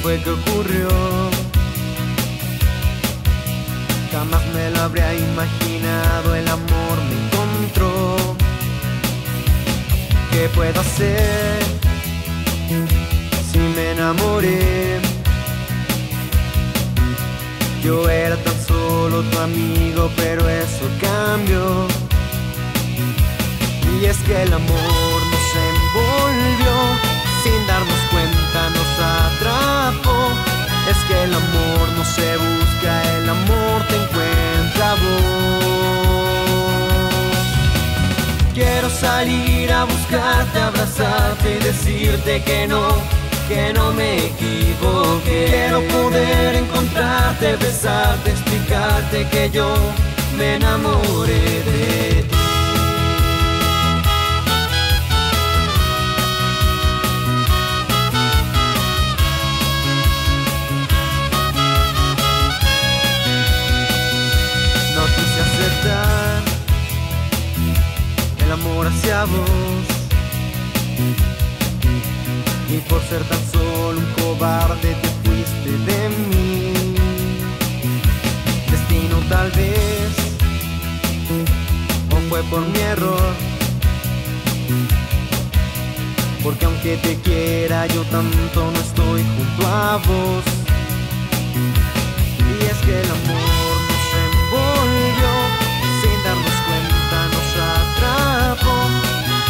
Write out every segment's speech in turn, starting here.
fue que ocurrió? Jamás me lo habría imaginado, el amor me encontró. ¿Qué puedo hacer si me enamoré? Yo era tan solo tu amigo, pero eso cambió. Y es que el amor nos envolvió, sin darnos cuenta nos atrapó. Es que el amor no se busca, el amor te encuentra a vos. Quiero salir a buscarte, abrazarte y decirte que no me equivoqué. Quiero poder encontrarte, besarte, explicarte que yo me enamoré de ti. No quise aceptar el amor hacia vos, y por ser tan solo un cobarde te fuiste de mí. Destino tal vez, o fue por mi error, porque aunque te quiera yo tanto no estoy junto a vos. Y es que el amor nos envolvió, sin darnos cuenta nos atrapó.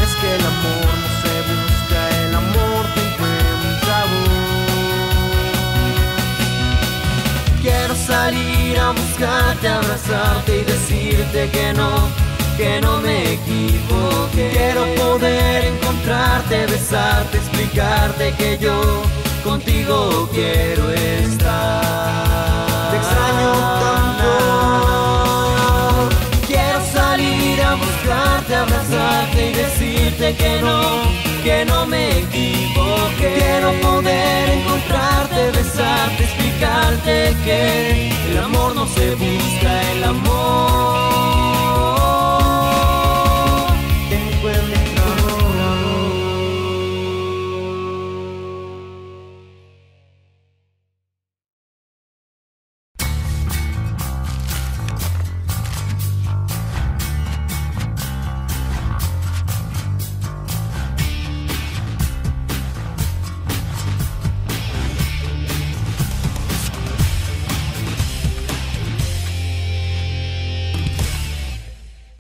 Es que el amor no se busca, el amor te encuentra a vos. Quiero salir a buscarte, abrazarte y decirte que no me equivoqué. Quiero poder encontrarte, besarte, explicarte que yo contigo quiero estar. Te extraño tanto. Quiero salir a buscarte, abrazarte y decirte que no me equivoqué. Quiero poder encontrarte, besarte, explicarte que el amor no se busca, el amor